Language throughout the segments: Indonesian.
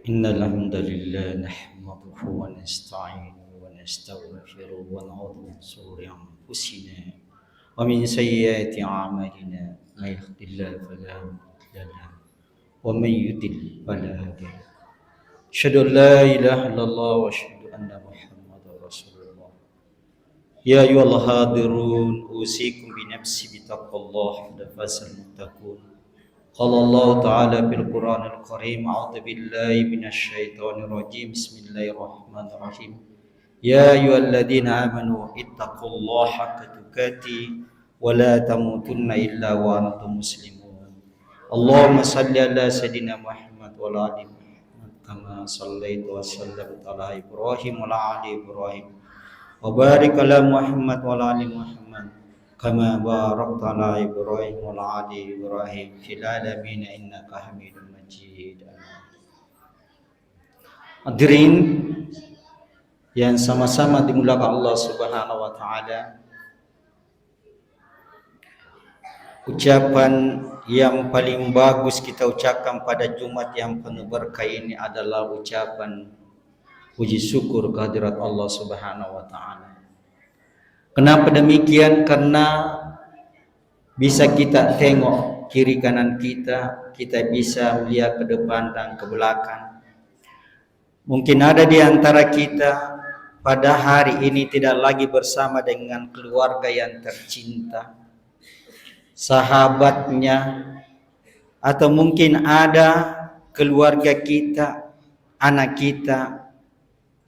إن الحمد لله نحمده ونستعينه ونستغفره ونعوذ من شرور أنفسنا ومن سيئات أعمالنا من يهد الله فلا مضل له ومن يضلل فلا هادي له أشهد أن لا إله إلا الله وأشهد أن محمدا رسول الله يا أيها الحاضرون أوصيكم بنفسي بتقوى الله فاز المتقون قال الله تعالى في القرآن الكريم أعوذ بالله من الشيطان الرجيم بسم الله الرحمن الرحيم يا أيها الذين آمنوا اتقوا الله حق تقاته ولا تموتن إلا وأنتم مسلمون اللهم صل على سيدنا محمد وعلى آل محمد كما صليت وسلمت على إبراهيم وعلى آل إبراهيم وبارك على محمد وعلى آل محمد كما باركت على إبراهيم وعلى آل إبراهيم في العالمين إنك حميد مجيد. Hadirin yang sama-sama dimuliakan Allah Subhanahu wa taala. Ucapan yang paling bagus kita ucapkan pada Jumat yang penuh berkah ini adalah ucapan Puji syukur kehadirat Allah Subhanahu wa taala. Kenapa demikian? Karena bisa kita tengok kiri kanan kita bisa melihat ke depan dan ke belakang. Mungkin ada di antara kita pada hari ini tidak lagi bersama dengan keluarga yang tercinta, sahabatnya, atau mungkin ada keluarga kita, anak kita,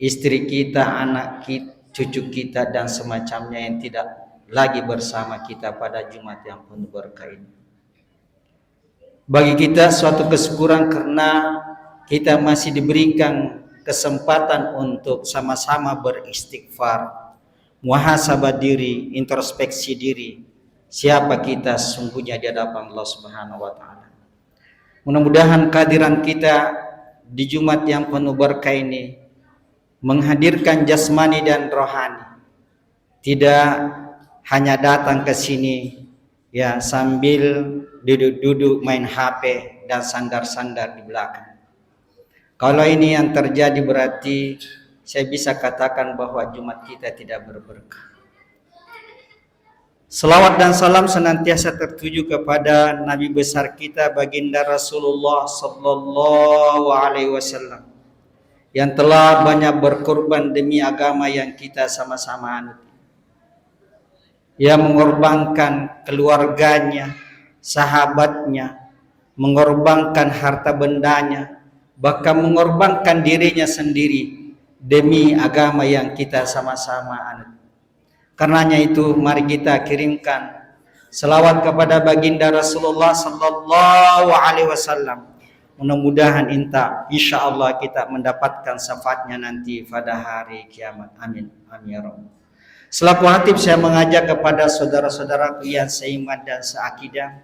istri kita, anak kita, cucu kita, dan semacamnya yang tidak lagi bersama kita pada Jumat yang penuh berkah ini. Bagi kita suatu kesyukuran karena kita masih diberikan kesempatan untuk sama-sama beristighfar, muhasabah diri, introspeksi diri, siapa kita sesungguhnya di hadapan Allah Subhanahu wa taala. Mudah-mudahan kehadiran kita di Jumat yang penuh berkah ini menghadirkan jasmani dan rohani. Tidak hanya datang ke sini ya sambil duduk-duduk main HP dan sandar-sandar di belakang. Kalau ini yang terjadi berarti saya bisa katakan bahwa Jumat kita tidak berberkah. Selawat dan salam senantiasa tertuju kepada Nabi besar kita baginda Rasulullah sallallahu alaihi wasallam yang telah banyak berkorban demi agama yang kita sama-sama anut. Ia mengorbankan keluarganya, sahabatnya, mengorbankan harta bendanya, bahkan mengorbankan dirinya sendiri demi agama yang kita sama-sama anut. Karenanya itu mari kita kirimkan selawat kepada baginda Rasulullah sallallahu alaihi wasallam. Mudah-mudahan insya Allah kita mendapatkan syafaatnya nanti pada hari kiamat. Amin. Amin ya Rabb. Selaku khatib saya mengajak kepada saudara-saudaraku yang seiman dan seakidah.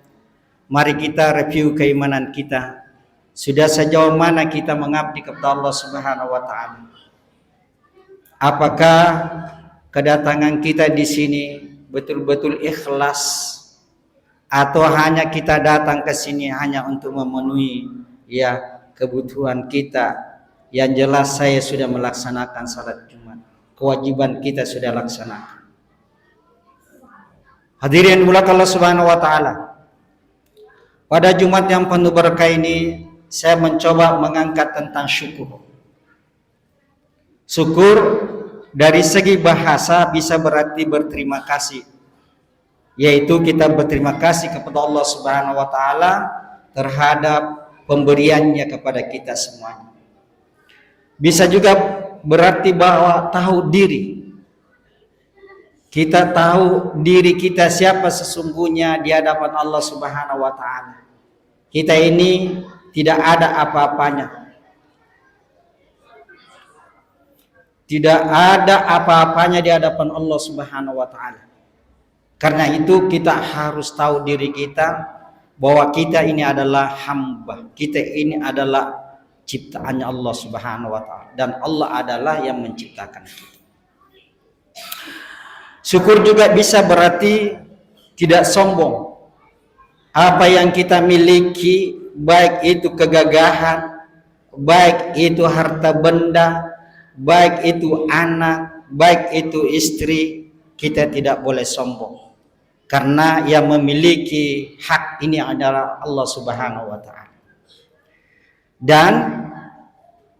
Mari kita review keimanan kita. Sudah sejauh mana kita mengabdi kepada Allah Subhanahu wa taala? Apakah kedatangan kita di sini betul-betul ikhlas atau hanya kita datang ke sini hanya untuk memenuhi ya kebutuhan kita? Yang jelas saya sudah melaksanakan salat Jumat, kewajiban kita sudah laksanakan. Hadirin dimuliakan Allah Subhanahu wa taala. Pada Jumat yang penuh berkah ini saya mencoba mengangkat tentang syukur. Syukur dari segi bahasa bisa berarti berterima kasih, yaitu kita berterima kasih kepada Allah Subhanahu wa taala terhadap pemberiannya kepada kita semuanya. Bisa juga berarti bahwa tahu diri. Kita tahu diri kita siapa sesungguhnya di hadapan Allah Subhanahu wa taala. Kita ini tidak ada apa-apanya. Tidak ada apa-apanya di hadapan Allah Subhanahu wa taala. Karena itu kita harus tahu diri kita bahwa kita ini adalah hamba. Kita ini adalah ciptaannya Allah Subhanahu wa taala dan Allah adalah yang menciptakan kita. Syukur juga bisa berarti tidak sombong. Apa yang kita miliki, baik itu kegagahan, baik itu harta benda, baik itu anak, baik itu istri, kita tidak boleh sombong. Karena yang memiliki hak ini adalah Allah Subhanahu wa taala. Dan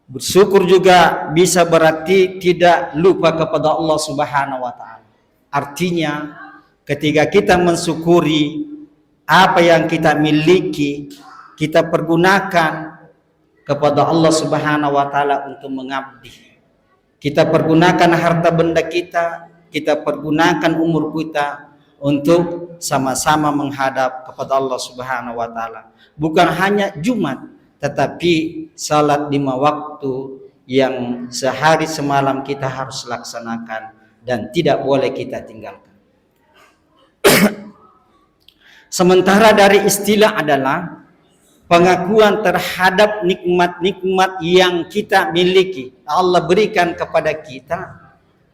bersyukur juga bisa berarti tidak lupa kepada Allah Subhanahu wa taala. Artinya ketika kita mensyukuri apa yang kita miliki, kita pergunakan kepada Allah Subhanahu wa taala untuk mengabdi. Kita pergunakan harta benda kita, kita pergunakan umur kita untuk sama-sama menghadap kepada Allah Subhanahu wa taala. Bukan hanya Jumat, tetapi salat 5 waktu yang sehari semalam kita harus laksanakan dan tidak boleh kita tinggalkan. Sementara dari istilah adalah pengakuan terhadap nikmat-nikmat yang kita miliki, Allah berikan kepada kita.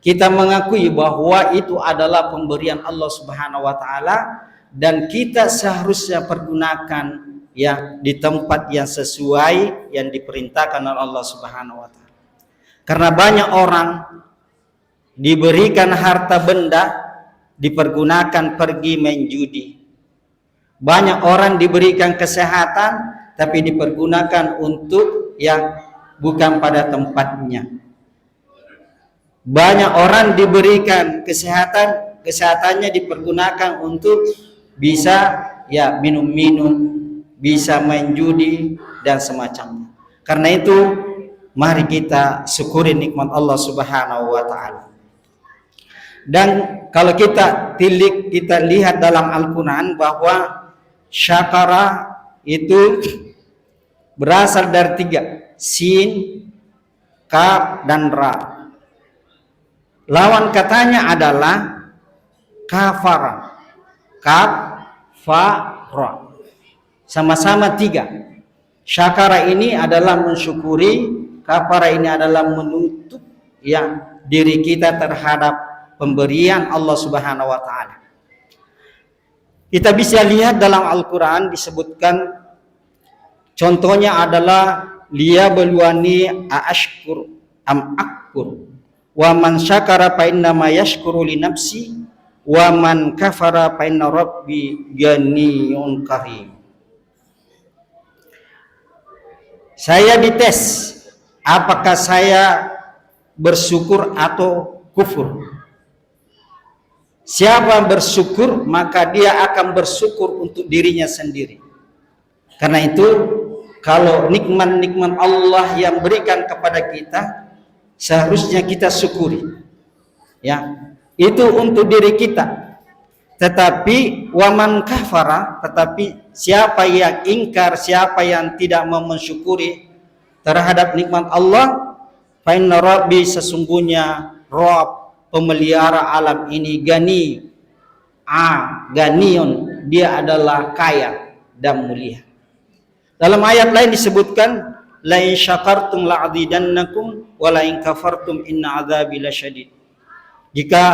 Kita mengakui bahwa itu adalah pemberian Allah Subhanahu wa taala dan kita seharusnya pergunakan ya di tempat yang sesuai yang diperintahkan oleh Allah Subhanahu wa taala. Karena banyak orang diberikan harta benda dipergunakan pergi main judi. Banyak orang diberikan kesehatan tapi dipergunakan untuk yang bukan pada tempatnya. Banyak orang diberikan kesehatannya dipergunakan untuk bisa ya minum-minum, bisa main judi dan semacamnya. Karena itu mari kita syukuri nikmat Allah Subhanahu wa taala. Dan kalau kita lihat dalam Al-Qur'an bahwa syakara itu berasal dari 3, sin, kaf, dan ra. Lawan katanya adalah kafara, kaf, fa, ra. Sama-sama 3. Syakara ini adalah mensyukuri, kafara ini adalah menutup yang diri kita terhadap pemberian Allah Subhanahu wa taala. Kita bisa lihat dalam Al-Qur'an disebutkan contohnya adalah liyabluwani aashkur am akfur wa man syakara fa innama yashkuru li nafsi wa man kafara fa inna rabbi ghaniyyun karim. Saya dites apakah saya bersyukur atau kufur. Siapa bersyukur maka dia akan bersyukur untuk dirinya sendiri. Karena itu kalau nikmat-nikmat Allah yang berikan kepada kita seharusnya kita syukuri. Ya, itu untuk diri kita. Tetapi waman kafara, tetapi siapa yang ingkar, siapa yang tidak mau mensyukuri terhadap nikmat Allah, fa inna rabbi, sesungguhnya Rabb pemelihara alam ini ganiyun, dia adalah kaya dan mulia. Dalam ayat lain disebutkan la in syakartum la'azidannakum wa la in kafartum inna adzabi lasyadid. Jika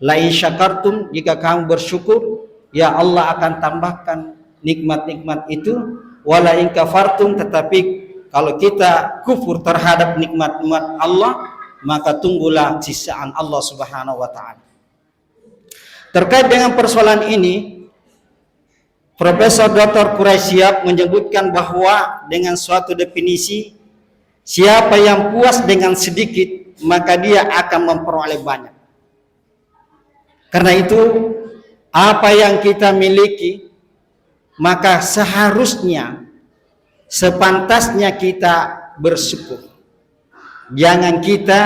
la in syakartum, jika kamu bersyukur, ya Allah akan tambahkan nikmat-nikmat itu, wa la in kafartum, tetapi kalau kita kufur terhadap nikmat-nikmat Allah, maka tunggulah siksaan Allah Subhanahu wa taala. Terkait dengan persoalan ini, Profesor Dr. Quraisyab menyebutkan bahwa dengan suatu definisi, siapa yang puas dengan sedikit, maka dia akan memperoleh banyak. Karena itu, apa yang kita miliki, maka seharusnya, sepantasnya kita bersyukur. Jangan kita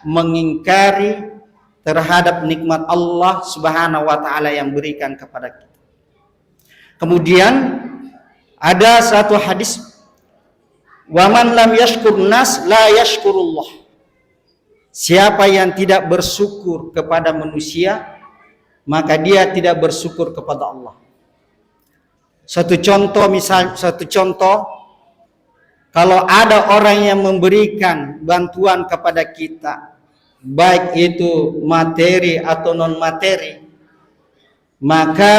mengingkari terhadap nikmat Allah Subhanahu wa taala yang berikan kepada kita. Kemudian ada satu hadis, waman lam yashkur nas la yashkurullah. Siapa yang tidak bersyukur kepada manusia, maka dia tidak bersyukur kepada Allah. Satu contoh, kalau ada orang yang memberikan bantuan kepada kita, baik itu materi atau non materi, maka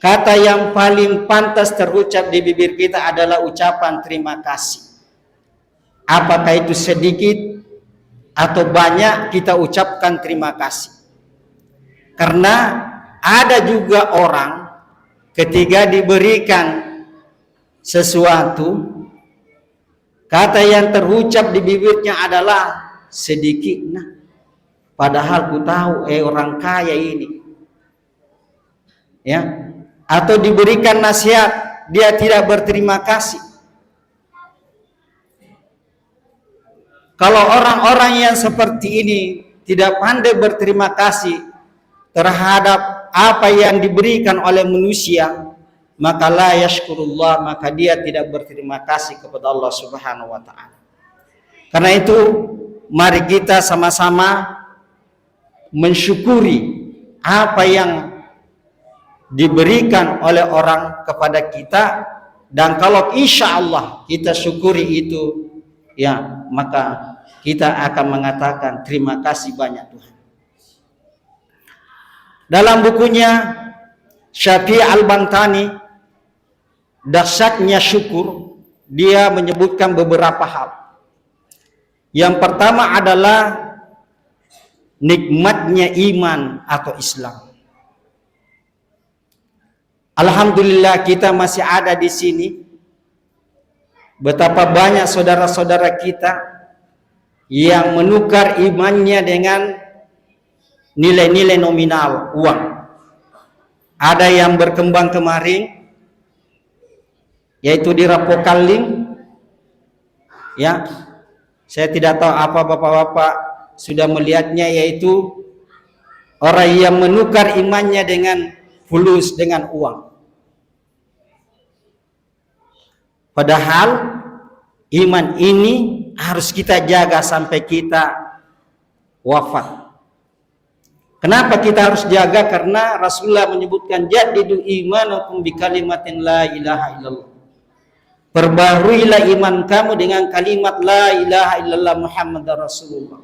kata yang paling pantas terucap di bibir kita adalah ucapan terima kasih. Apakah itu sedikit atau banyak, kita ucapkan terima kasih. Karena ada juga orang ketika diberikan sesuatu, kata yang terucap di bibirnya adalah sedikit. Nah, padahal ku tahu orang kaya ini. Ya, atau diberikan nasihat, dia tidak berterima kasih. Kalau orang-orang yang seperti ini tidak pandai berterima kasih terhadap apa yang diberikan oleh manusia, maka la yashkurullah, maka dia tidak berterima kasih kepada Allah Subhanahu wa taala. Karena itu mari kita sama-sama mensyukuri apa yang diberikan oleh orang kepada kita, dan kalau insya Allah kita syukuri itu, ya maka kita akan mengatakan terima kasih banyak Tuhan. Dalam bukunya Syafi'i Al-Bantani, Dahsyatnya Syukur, dia menyebutkan beberapa hal. Yang pertama adalah nikmatnya iman atau Islam. Alhamdulillah kita masih ada di sini. Betapa banyak saudara-saudara kita yang menukar imannya dengan nilai-nilai nominal uang. Ada yang berkembang kemarin, yaitu di Rapokaling. Ya, saya tidak tahu apa bapak-bapak sudah melihatnya, yaitu orang yang menukar imannya dengan fulus, dengan uang. Padahal iman ini harus kita jaga sampai kita wafat. Kenapa kita harus jaga? Karena Rasulullah menyebutkan jadidu imanakum bi kalimatin la ilaha illallah. Perbaharuilah iman kamu dengan kalimat la ilaha illallah Muhammadar Rasulullah.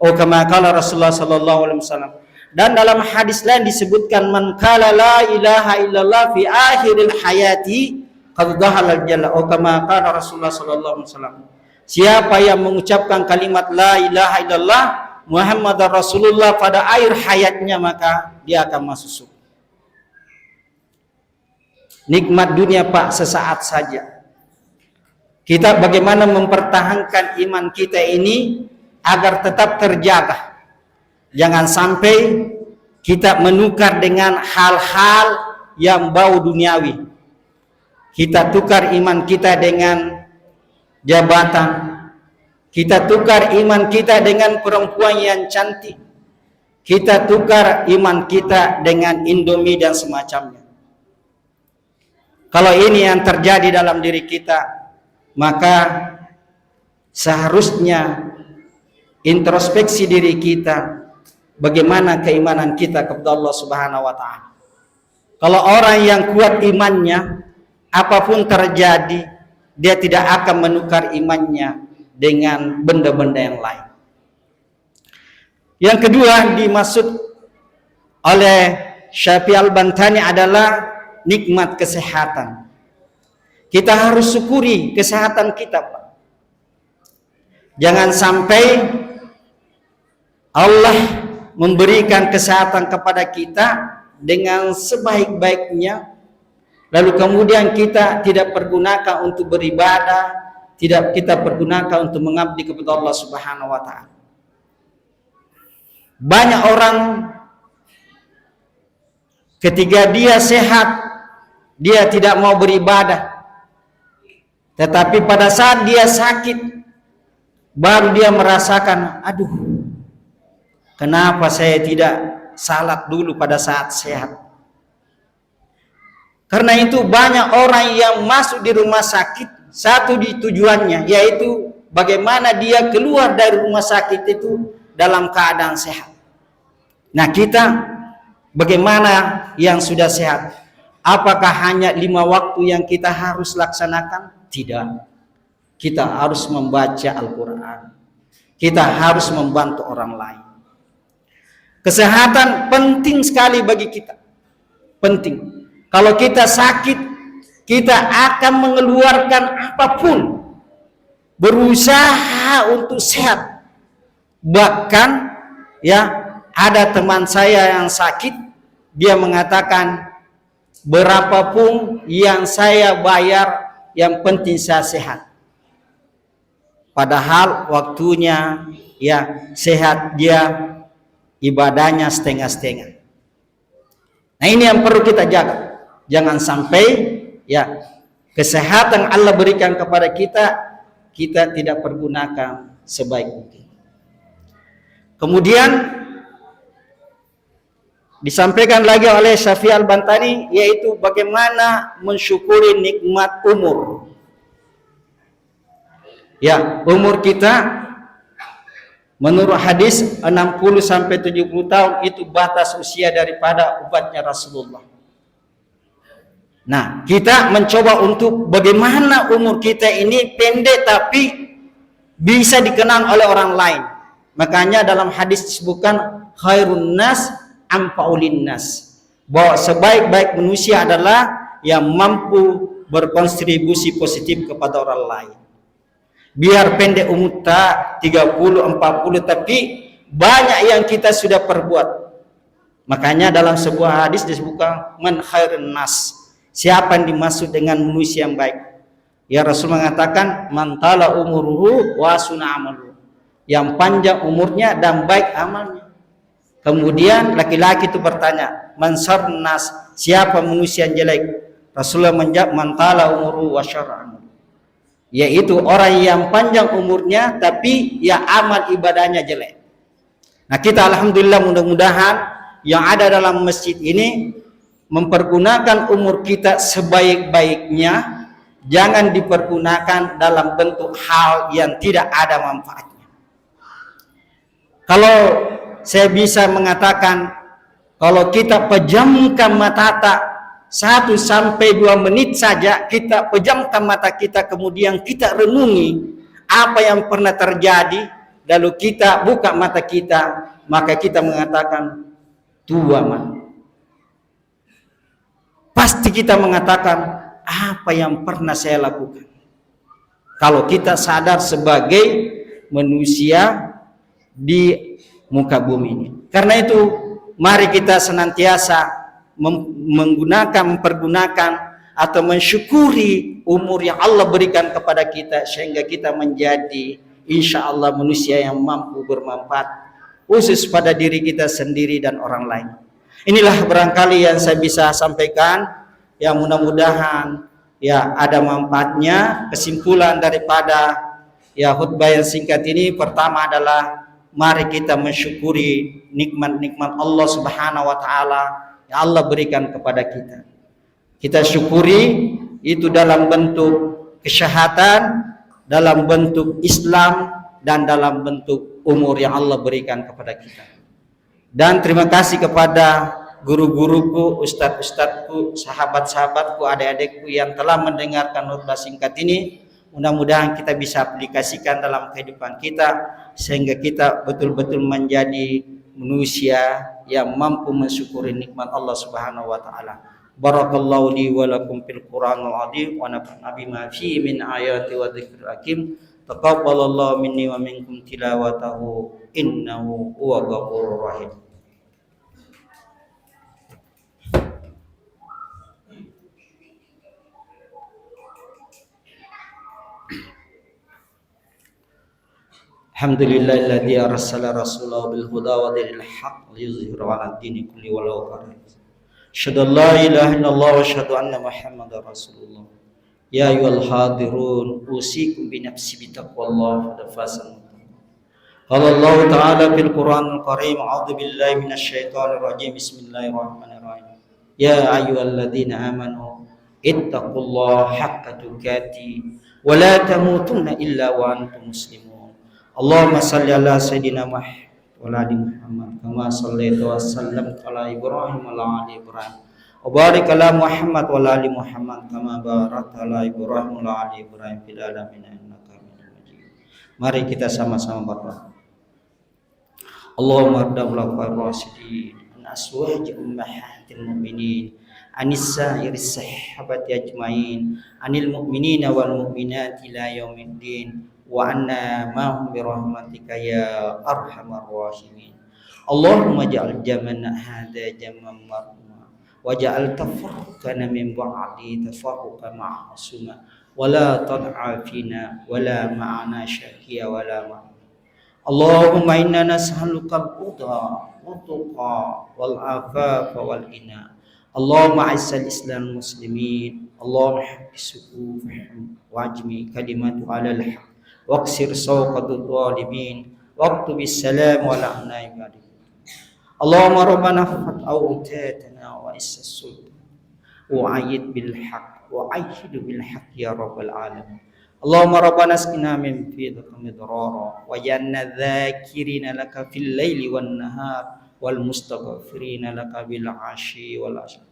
Oh, kama qala Rasulullah sallallahu alaihi wasallam. Dan dalam hadis lain disebutkan man qala la ilaha illallah fi akhiril hayati qad dakhala al-jannah. Oh, kama qala Rasulullah sallallahu alaihi wasallam. Siapa yang mengucapkan kalimat la ilaha illallah Muhammadar Rasulullah pada akhir hayatnya, maka dia akan masuk surga. Nikmat dunia Pak sesaat saja. Kita bagaimana mempertahankan iman kita ini agar tetap terjaga. Jangan sampai kita menukar dengan hal-hal yang bau duniawi. Kita tukar iman kita dengan jabatan. Kita tukar iman kita dengan perempuan yang cantik. Kita tukar iman kita dengan Indomie dan semacamnya. Kalau ini yang terjadi dalam diri kita, maka seharusnya introspeksi diri kita, bagaimana keimanan kita kepada Allah Subhanahu wa taala. Kalau orang yang kuat imannya, apapun terjadi, dia tidak akan menukar imannya dengan benda-benda yang lain. Yang kedua dimaksud oleh Syafi'i Al-Bantani adalah nikmat kesehatan. Kita harus syukuri kesehatan kita, Pak. Jangan sampai Allah memberikan kesehatan kepada kita dengan sebaik-baiknya, lalu kemudian kita tidak pergunakan untuk beribadah, tidak kita pergunakan untuk mengabdi kepada Allah Subhanahu wa taala. Banyak orang ketika dia sehat, dia tidak mau beribadah. Tetapi pada saat dia sakit, baru dia merasakan, aduh, kenapa saya tidak salat dulu pada saat sehat. Karena itu banyak orang yang masuk di rumah sakit, satu di tujuannya, yaitu bagaimana dia keluar dari rumah sakit itu dalam keadaan sehat. Nah, kita bagaimana yang sudah sehat? Apakah hanya 5 waktu yang kita harus laksanakan? Tidak. Kita harus membaca Al-Quran. Kita harus membantu orang lain. Kesehatan penting sekali bagi kita. Penting. Kalau kita sakit, kita akan mengeluarkan apapun, berusaha untuk sehat. Bahkan ya, ada teman saya yang sakit, dia mengatakan, berapapun yang saya bayar, yang penting saya sehat. Padahal waktunya ya sehat, dia ibadahnya setengah-setengah. Nah, ini yang perlu kita jaga. Jangan sampai ya kesehatan Allah berikan kepada kita, kita tidak pergunakan sebaik mungkin. Kemudian disampaikan lagi oleh Syafi'i Al-Bantani, yaitu bagaimana mensyukuri nikmat umur. Ya, umur kita menurut hadis 60 sampai 70 tahun itu batas usia daripada umatnya Rasulullah. Nah, kita mencoba untuk bagaimana umur kita ini pendek tapi bisa dikenang oleh orang lain. Makanya dalam hadis disebutkan khairun nas anfa'ulin nas, bahwa sebaik-baik manusia adalah yang mampu berkontribusi positif kepada orang lain. Biar pendek umur tak 30, 40, tapi banyak yang kita sudah perbuat. Makanya dalam sebuah hadis disebutkan man khairun nas, siapa yang dimaksud dengan manusia yang baik. Ya Rasul mengatakan man tala umuruhu wa suna amaluhu, yang panjang umurnya dan baik amalnya. Kemudian laki-laki itu bertanya, man syarrun nas, siapa manusia yang jelek? Rasulullah menjawab man tala umuruhu wa syarra amaluhu, yaitu orang yang panjang umurnya tapi ya amal ibadahnya jelek. Nah, kita alhamdulillah mudah-mudahan yang ada dalam masjid ini mempergunakan umur kita sebaik-baiknya, jangan dipergunakan dalam bentuk hal yang tidak ada manfaatnya. Kalau saya bisa mengatakan, kalau kita pejamkan mata 1 sampai 2 menit saja, kita pejamkan mata kita, kemudian kita renungi apa yang pernah terjadi, lalu kita buka mata kita, maka kita mengatakan tua man. Pasti kita mengatakan apa yang pernah saya lakukan. Kalau kita sadar sebagai manusia di muka bumi ini. Karena itu mari kita senantiasa mempergunakan atau mensyukuri umur yang Allah berikan kepada kita, sehingga kita menjadi insya Allah manusia yang mampu bermanfaat khusus pada diri kita sendiri dan orang lain. Inilah barangkali yang saya bisa sampaikan, yang mudah-mudahan ya ada manfaatnya. Kesimpulan daripada ya khutbah yang singkat ini, pertama adalah mari kita mensyukuri nikmat-nikmat Allah Subhanahu wa taala yang Allah berikan kepada kita. Kita syukuri itu dalam bentuk kesehatan, dalam bentuk Islam, dan dalam bentuk umur yang Allah berikan kepada kita. Dan terima kasih kepada guru-guruku, ustadz-ustadzku, sahabat-sahabatku, adik-adikku yang telah mendengarkan khutbah singkat ini. Mudah-mudahan kita bisa aplikasikan dalam kehidupan kita, sehingga kita betul-betul menjadi manusia yang mampu mensyukuri nikmat Allah Subhanahu wa taala. Barakallahu li wa lakum fil Qur'anil azim wa nafa'ana bima fihi min ayati wa dzikril hakim. Taqabbalallahu minni wa minkum tilawatahu innahu huwal ghafurur rahim. Alhamdulillahilladzi arsala rasulahu bil huda wa dinil haqq liyuzhirahu 'ala ad-dini kulli walau kariha. Asyhadu an la ilaha illallah wa asyhadu anna Muhammadar Rasulullah. Ya ayyuhal hadirun, usikum bi nafsi bi taqwallah fa fasan. Qala Allah ta'ala fil Qur'anil Karim, a'udzu billahi minasy syaithanir rajim. Bismillahirrahmanirrahim. Ya ayyuhalladzina amanu ittaqullaha haqqa tuqatih wa la tamutunna illa wa antum muslimun. Allahumma salli ala sayyidina Muhammad wa ala ali Muhammad kama shallaita wa sallamta ala Ibrahim wa ala ali Ibrahim wa barik ala Muhammad wa ala ali Muhammad kama barakta ala Ibrahim wa ala ali Ibrahim fil alamin innaka Hamidum Majid. Mari kita sama-sama berdoa. Allahumma arda'u rasyidin an aswaji ummahatil mu'minin anis sa'iris sahabati ajmain anil mu'minina wal mu'minati ila yaumiddin wa anna ma'hum bi rahmatika ya arhamar rahimin. Allahumma ja'al jamana hadha jamman marhuma wa ja'al tafarruqana min ba'di tafarruqan ma'suma wa la tad'a fina wa la ma'ana syaqiya wa la ma'na. Allahumma inna nas'aluka al-huda wa tuqa wal afafa wal ghina. Allahumma a'izzal islam muslimin, Allahumma habbisuhu wajmi kalimatu ala al-haq waqsir sawqatul zalimin waqtubis salam wa la'na ibadik. Allahumma rabbana fat awtatana wa issas sultan wa ayyid bil haqq wa ayyid bil haqq ya rabbal alamin. Allahumma rabbana askina min fidaka midrara wa janna dzakirina laka fil laili wan nahar wal mustaghfirina laka bil ashi wal ashar.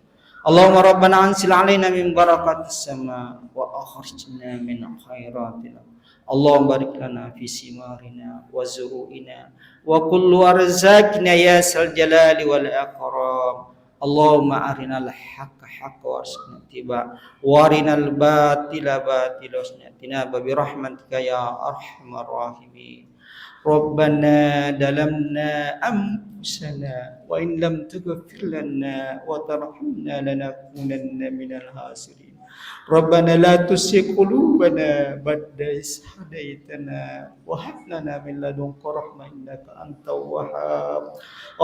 Allahumma rabbana anzil alaina min barakatis sama wa akhrijna min khairatil. Allahumma barik lana fi simarina wa zuru'ina wa kullu arzaqina ya sal jalali wal akram. اللهم أرنا الحق حقا وارزقنا اتباعه وارنا الباطل باطلا وارزقنا اجتنابه برحمتك يا أرحم الراحمين. ربنا ظلمنا أنفسنا وإن لم تغفر لنا وترحمنا لنكونن من الخاسرين. ربنا لا تزغ قلوبنا بعد إذ هديتنا وهب لنا من لدنك رحمة إنك أنت الوهاب.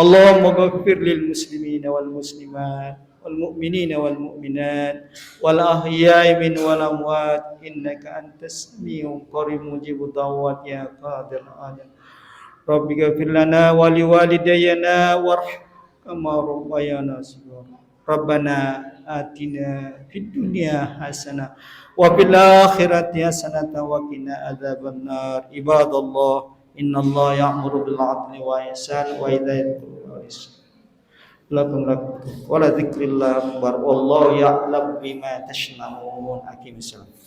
اللهم اغفر للمسلمين والمسلمات والمؤمنين والمؤمنات والأحياء من والأموات إنك أنت السميع القريب مجيب الدعوات يا قادر الحاجات. رب اغفر لنا ولوالدينا وارحمهما ربيانا صغارا. ربنا آتنا في الدنيا حسنة وفي الآخرة حسنة وقنا عذاب النار. عباد الله إن الله يأمر بالعدل والإحسان وإيتاء ذي القربى لكم ولذكر الله أكبر والله يعلم بما تصنعون. أقم الصلاة.